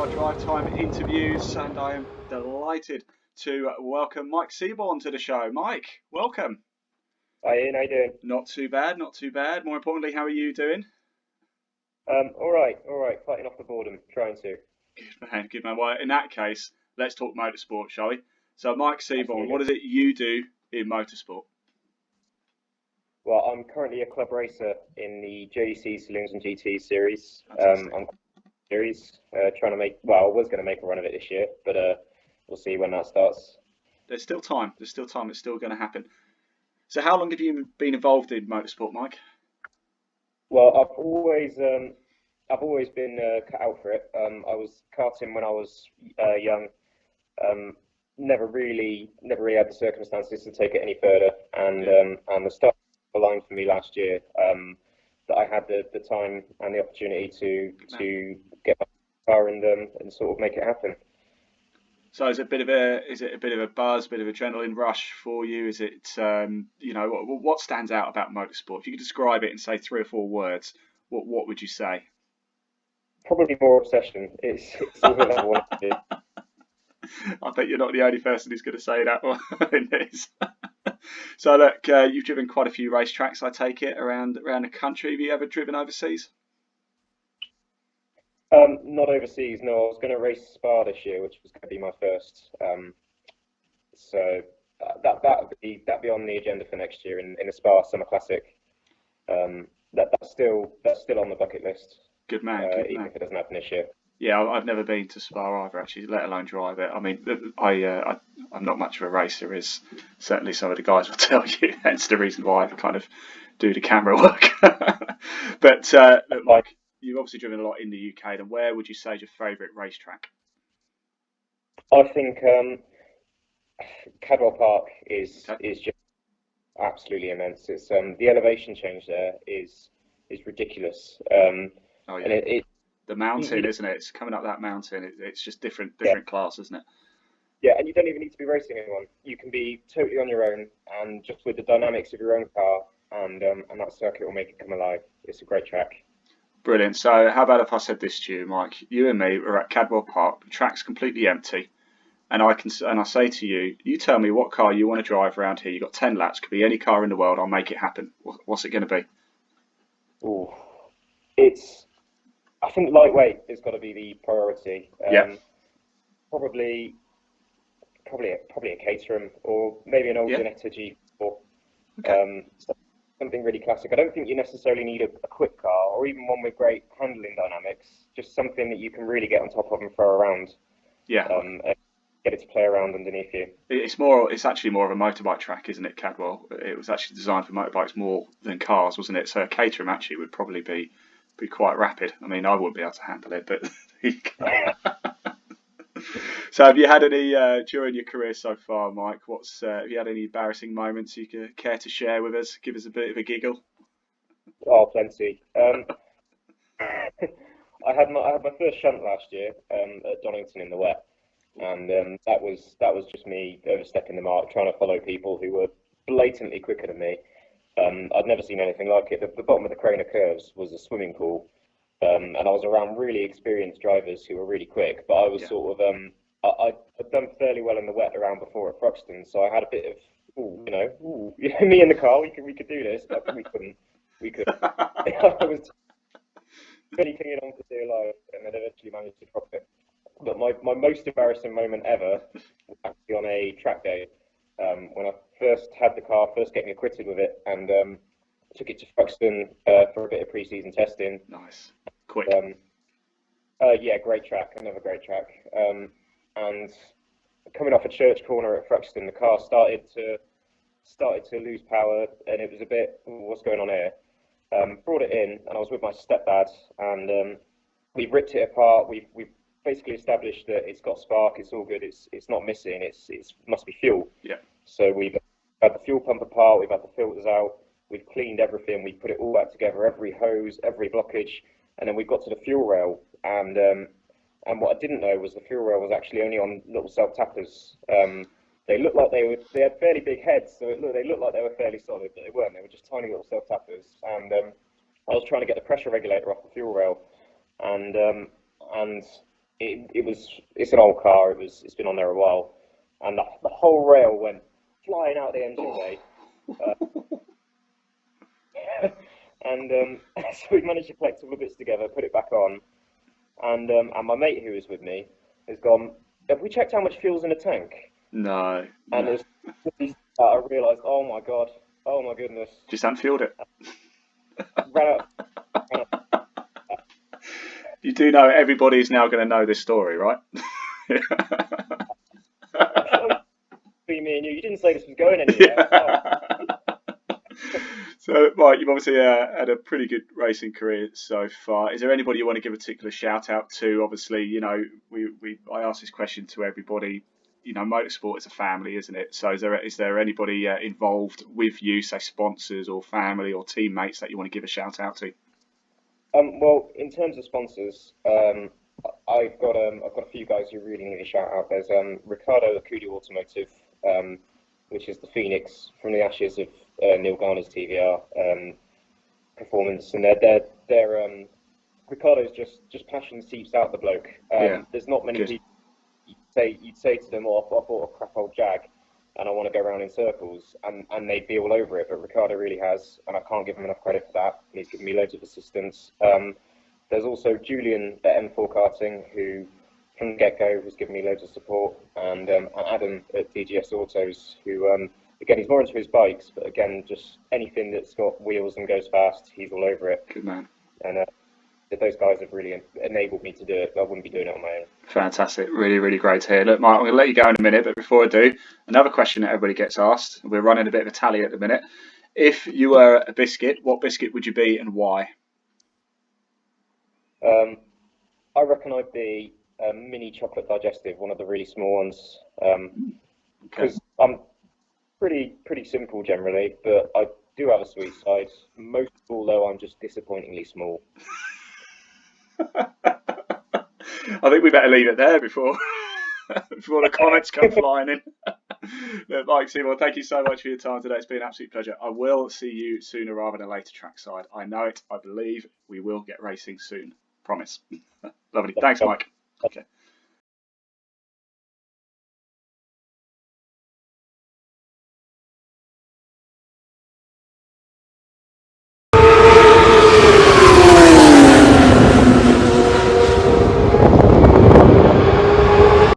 our drive time interviews, and I am delighted to welcome Mike Seabourne to the show. Mike, welcome. Hi Ian, how you doing? Not too bad, not too bad. More importantly, how are you doing? All right, fighting off the boredom, trying to. Good man. Well, in that case, let's talk motorsport, shall we? So, Mike Seabourne, Absolutely. what is it you do in motorsport? Well, I'm currently a club racer in the JDC Saloons and GT series. Fantastic. I'm series trying to make. Well, I was going to make a run of it this year, but we'll see when that starts. There's still time. There's still time. It's still going to happen. So, how long have you been involved in motorsport, Mike? Well, I've always been cut out for it. I was karting when I was young. Um, never really had the circumstances to take it any further, and the start aligned for me last year. That I had the time and the opportunity to get my car and sort of make it happen. So is it a bit of a buzz, bit of adrenaline rush for you? Is it what stands out about motorsport? If you could describe it in say three or four words, what would you say? Probably more obsession. It's something that I want to do. I bet you're not the only person who's going to say that one in this. So look, you've driven quite a few racetracks, I take it, around the country. Have you ever driven overseas? Not overseas. No, I was going to race Spa this year, which was going to be my first. So that'd be on the agenda for next year in the Spa Summer Classic. That's still on the bucket list. Good man, good even man. if it doesn't happen this year. Yeah, I've never been to Spa either, actually, let alone drive it. I mean, I'm not much of a racer, as certainly some of the guys will tell you. That's the reason why I kind of do the camera work. But look, Mike, you've obviously driven a lot in the UK. Then where would you say is your favourite racetrack? I think Cadwell Park is Okay. is just absolutely immense. It's the elevation change there is ridiculous. Oh And yeah, it the you mountain, don't, isn't it? It's coming up that mountain. It's just yeah, different class, isn't it? yeah, and you don't even need to be racing anyone. You can be totally on your own and just with the dynamics of your own car, and that circuit will make it come alive. It's a great track. Brilliant. So how about if I said this to you, Mike? You and me are at Cadwell Park. The track's completely empty. And I say to you, you tell me what car you want to drive around here. You've got 10 laps, could be any car in the world. I'll make it happen. What's it going to be? Ooh, it's I think lightweight has got to be the priority. Yeah. Probably probably a Caterham or maybe an old Yeah. Ginetta G4. Okay. So something really classic. I don't think you necessarily need a quick car or even one with great handling dynamics. Just something that you can really get on top of and throw around, Yeah. and get it to play around underneath you. It's actually more of a motorbike track, isn't it, Cadwell? It was actually designed for motorbikes more than cars, wasn't it? So a Caterham actually would probably be quite rapid. I mean, I wouldn't be able to handle it, but there you go. So have you had any during your career so far, Mike? Have you had any embarrassing moments you care to share with us? Give us a bit of a giggle. Oh, plenty. I had my first shunt last year at Donington in the wet, and that was just me overstepping the mark, trying to follow people who were blatantly quicker than me. I'd never seen anything like it. The bottom of the Craner curves was a swimming pool, and I was around really experienced drivers who were really quick. But I was Yeah. sort of I'd done fairly well in the wet around before at Thruxton, so I had a bit of me in the car. We could do this, but we couldn't. We could. I was really clinging on for dear life, and then eventually managed to drop it. But my most embarrassing moment ever was actually on a track day, when I first had the car, first getting acquitted with it, and took it to Thruxton for a bit of pre-season testing. Nice. Quick. Um, yeah, great track, another great track. And coming off a church corner at Thruxton, the car started to lose power, and it was a bit, what's going on here? Brought it in, and I was with my stepdad, and we've ripped it apart. We've basically established that it's got spark, it's all good, it's not missing, it's must be fuel. Yeah. So we've had the fuel pump apart, we've had the filters out, we've cleaned everything, we've put it all back together, every hose, every blockage, and then we got to the fuel rail, and what I didn't know was the fuel rail was actually only on little self tappers. They looked like they had fairly big heads, so they looked like they were fairly solid, but they weren't. They were just tiny little self tappers, and I was trying to get the pressure regulator off the fuel rail, and it's an old car. It's been on there a while, and the whole rail went flying out the engine bay. And so we managed to collect all the bits together, put it back on, and my mate who was with me has gone, have we checked how much fuel's in a tank? No. And No. as I realised, oh my God, oh my goodness. Just hadn't fueled it. Ran out. You do know everybody's now going to know this story, right? Between me and you didn't say this was going anywhere. Yeah. So, Mike, you've obviously had a pretty good racing career so far. Is there anybody you want to give a particular shout out to? Obviously, you know, I ask this question to everybody. You know, motorsport is a family, isn't it? So, is there anybody involved with you, say sponsors or family or teammates that you want to give a shout out to? Well, in terms of sponsors, I've got a few guys who really need a shout out. There's Ricardo Acudio Automotive, which is the phoenix from the ashes of Neil Garner's TVR performance, and they're Ricardo's just passion seeps out the bloke. Yeah, There's not many good. people you'd say to them, "Oh, I bought a crap old Jag, and I want to go around in circles," and they'd be all over it. But Ricardo really has, and I can't give him enough credit for that. He's given me loads of assistance. There's also Julian at M4 Karting, who from the get-go has given me loads of support, and Adam at DGS Autos, who again, he's more into his bikes, but again, just anything that's got wheels and goes fast, he's all over it. Good man. And those guys have really enabled me to do it. I wouldn't be doing it on my own. Fantastic. Really, really great to hear. Look, Mike, I'm going to let you go in a minute, but before I do, another question that everybody gets asked. We're running a bit of a tally at the minute. If you were a biscuit, what biscuit would you be and why? I reckon I'd be a mini chocolate digestive, one of the really small ones, Okay. because I'm pretty simple generally, but I do have a sweet side. Most although I'm just disappointingly small. I think we better leave it there before before the comments come flying in. Look, Mike Seabourne, thank you so much for your time today. It's been an absolute pleasure. I will see you sooner rather than later trackside. I know it. I believe we will get racing soon. Promise. Lovely. Thanks, Mike. Okay.